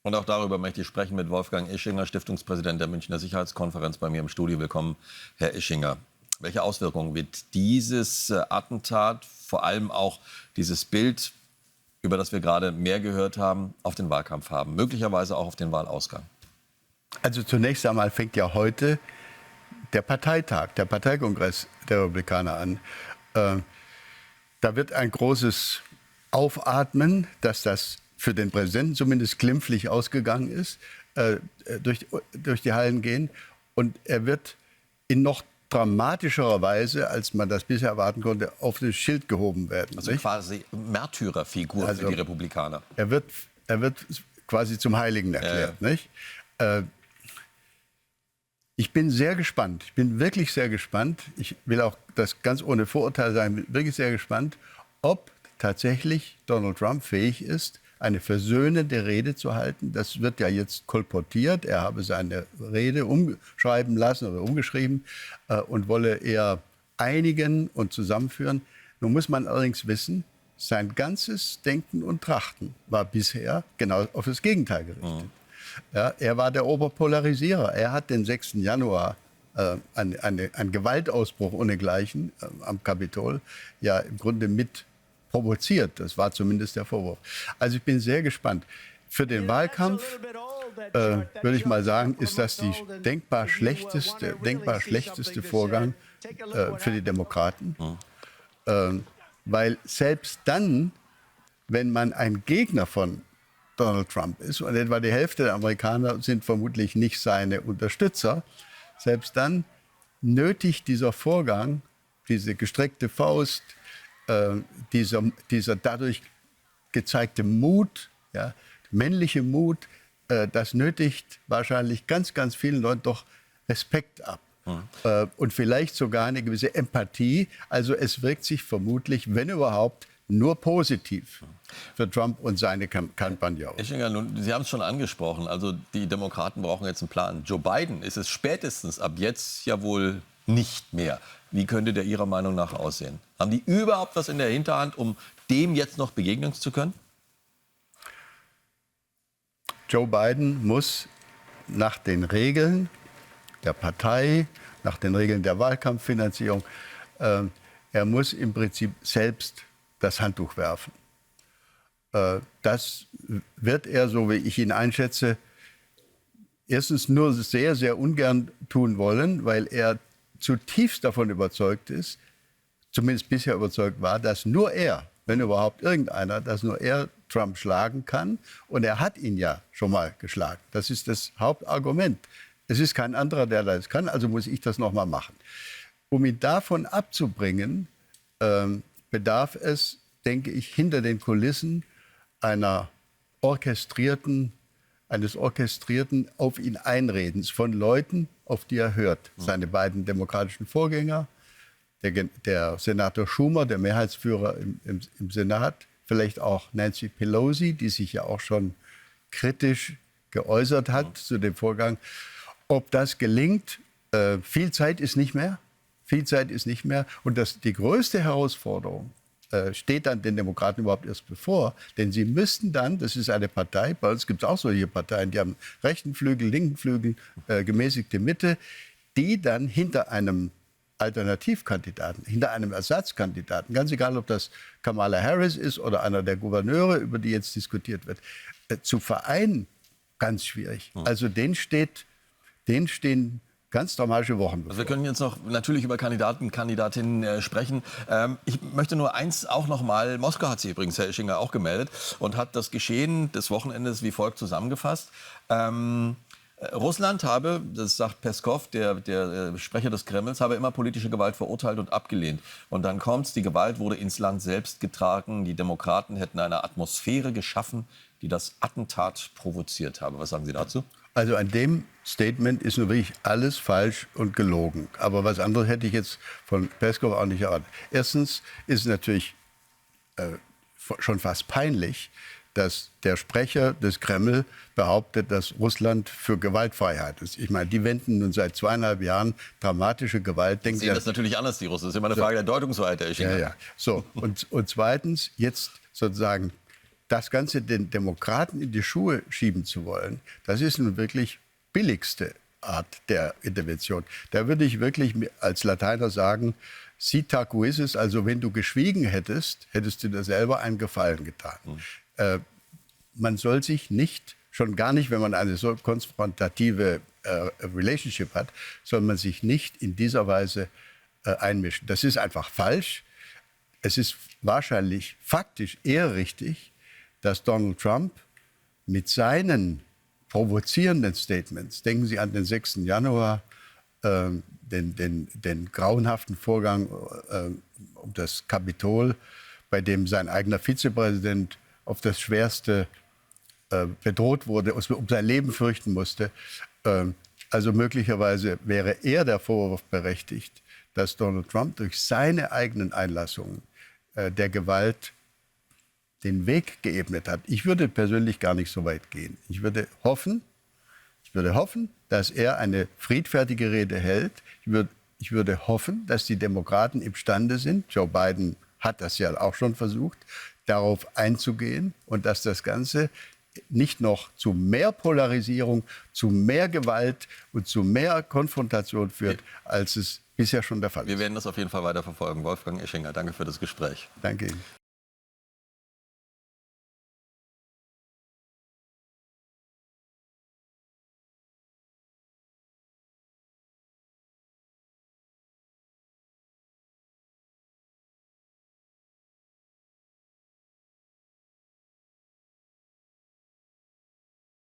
Und auch darüber möchte ich sprechen mit Wolfgang Ischinger, Stiftungspräsident der Münchner Sicherheitskonferenz, bei mir im Studio. Willkommen, Herr Ischinger. Welche Auswirkungen wird dieses Attentat, vor allem auch dieses Bild, über das wir gerade mehr gehört haben, auf den Wahlkampf haben? Möglicherweise auch auf den Wahlausgang? Also zunächst einmal fängt ja heute der Parteitag, der Parteikongress der Republikaner an. Da wird ein großes Aufatmen, dass das für den Präsidenten zumindest glimpflich ausgegangen ist, durch die Hallen gehen. Und er wird in noch dramatischerer Weise, als man das bisher erwarten konnte, auf das Schild gehoben werden. Also quasi Märtyrerfigur für die Republikaner. Er wird quasi zum Heiligen erklärt. Nicht? Ich bin sehr gespannt. Ich bin wirklich sehr gespannt. Ich will auch das ganz ohne Vorurteil sagen, bin wirklich sehr gespannt, ob tatsächlich Donald Trump fähig ist, eine versöhnende Rede zu halten. Das wird ja jetzt kolportiert. Er habe seine Rede umschreiben lassen oder umgeschrieben und wolle eher einigen und zusammenführen. Nun muss man allerdings wissen, sein ganzes Denken und Trachten war bisher genau auf das Gegenteil gerichtet. Ja, er war der Oberpolarisierer. Er hat den 6. Januar einen Gewaltausbruch ohnegleichen am Kapitol ja im Grunde mit provoziert. Das war zumindest der Vorwurf. Also ich bin sehr gespannt. Für den Wahlkampf, würde ich mal sagen, ist das der denkbar schlechteste Vorgang für die Demokraten. Weil selbst dann, wenn man ein Gegner von Donald Trump ist, und etwa die Hälfte der Amerikaner sind vermutlich nicht seine Unterstützer, selbst dann nötigt dieser Vorgang, diese gestreckte Faust, dieser dadurch gezeigte Mut, ja, männliche Mut, das nötigt wahrscheinlich ganz, ganz vielen Leuten doch Respekt ab. Und vielleicht sogar eine gewisse Empathie. Also es wirkt sich vermutlich, wenn überhaupt, nur positiv für Trump und seine Kampagne aus. Ischinger, Sie haben es schon angesprochen, also die Demokraten brauchen jetzt einen Plan. Joe Biden ist es spätestens ab jetzt ja wohl nicht mehr. Wie könnte der Ihrer Meinung nach aussehen? Haben die überhaupt was in der Hinterhand, um dem jetzt noch begegnen zu können? Joe Biden muss nach den Regeln der Partei, nach den Regeln der Wahlkampffinanzierung, er muss im Prinzip selbst das Handtuch werfen. Das wird er, so wie ich ihn einschätze, erstens nur sehr, sehr ungern tun wollen, weil er zutiefst davon überzeugt ist, zumindest bisher überzeugt war, dass nur er, wenn überhaupt irgendeiner, dass nur er Trump schlagen kann. Und er hat ihn ja schon mal geschlagen. Das ist das Hauptargument. Es ist kein anderer, der das kann, also muss ich das noch mal machen. Um ihn davon abzubringen, bedarf es, denke ich, hinter den Kulissen eines orchestrierten auf ihn Einredens von Leuten, auf die er hört. Seine beiden demokratischen Vorgänger, der Senator Schumer, der Mehrheitsführer im Senat, vielleicht auch Nancy Pelosi, die sich ja auch schon kritisch geäußert hat zu dem Vorgang. Ob das gelingt, viel Zeit ist nicht mehr. Und die größte Herausforderung steht dann den Demokraten überhaupt erst bevor. Denn sie müssten dann, das ist eine Partei, bei uns gibt es auch solche Parteien, die haben rechten Flügel, linken Flügel, gemäßigte Mitte, die dann hinter einem Alternativkandidaten, hinter einem Ersatzkandidaten, ganz egal, ob das Kamala Harris ist oder einer der Gouverneure, über die jetzt diskutiert wird, zu vereinen, ganz schwierig. Also denen stehen ganz dramatische Wochen bevor. Also wir können jetzt noch natürlich über Kandidaten, Kandidatinnen sprechen. Ich möchte nur eins auch noch mal, Moskau hat sich übrigens, Herr Ischinger, auch gemeldet und hat das Geschehen des Wochenendes wie folgt zusammengefasst. Russland habe, das sagt Peskov, der Sprecher des Kremls, habe immer politische Gewalt verurteilt und abgelehnt. Und dann kommt's, die Gewalt wurde ins Land selbst getragen. Die Demokraten hätten eine Atmosphäre geschaffen, die das Attentat provoziert habe. Was sagen Sie dazu? Also an dem Statement ist nur wirklich alles falsch und gelogen. Aber was anderes hätte ich jetzt von Peskov auch nicht erwartet. Erstens ist es natürlich schon fast peinlich, dass der Sprecher des Kreml behauptet, dass Russland für Gewaltfreiheit ist. Ich meine, die wenden nun seit 2,5 Jahren dramatische Gewalt. Sie sehen das natürlich anders, die Russen. Das ist immer eine Frage der Deutungsweite. Ja. So, und zweitens, jetzt sozusagen das Ganze den Demokraten in die Schuhe schieben zu wollen, das ist nun wirklich billigste Art der Intervention. Da würde ich wirklich als Lateiner sagen, si tacuisses, also wenn du geschwiegen hättest, hättest du dir selber einen Gefallen getan. Man soll sich nicht, schon gar nicht, wenn man eine so konfrontative Relationship hat, soll man sich nicht in dieser Weise einmischen. Das ist einfach falsch. Es ist wahrscheinlich faktisch eher richtig, dass Donald Trump mit seinen provozierenden Statements, denken Sie an den 6. Januar, den grauenhaften Vorgang um das Kapitol, bei dem sein eigener Vizepräsident auf das Schwerste bedroht wurde, um sein Leben fürchten musste. Also möglicherweise wäre er der Vorwurf berechtigt, dass Donald Trump durch seine eigenen Einlassungen der Gewalt den Weg geebnet hat. Ich würde persönlich gar nicht so weit gehen. Ich würde hoffen, dass er eine friedfertige Rede hält. Ich würde hoffen, dass die Demokraten imstande sind, Joe Biden hat das ja auch schon versucht, darauf einzugehen und dass das Ganze nicht noch zu mehr Polarisierung, zu mehr Gewalt und zu mehr Konfrontation führt, als es bisher schon der Fall ist. Wir werden das auf jeden Fall weiter verfolgen. Wolfgang Ischinger, danke für das Gespräch. Danke Ihnen.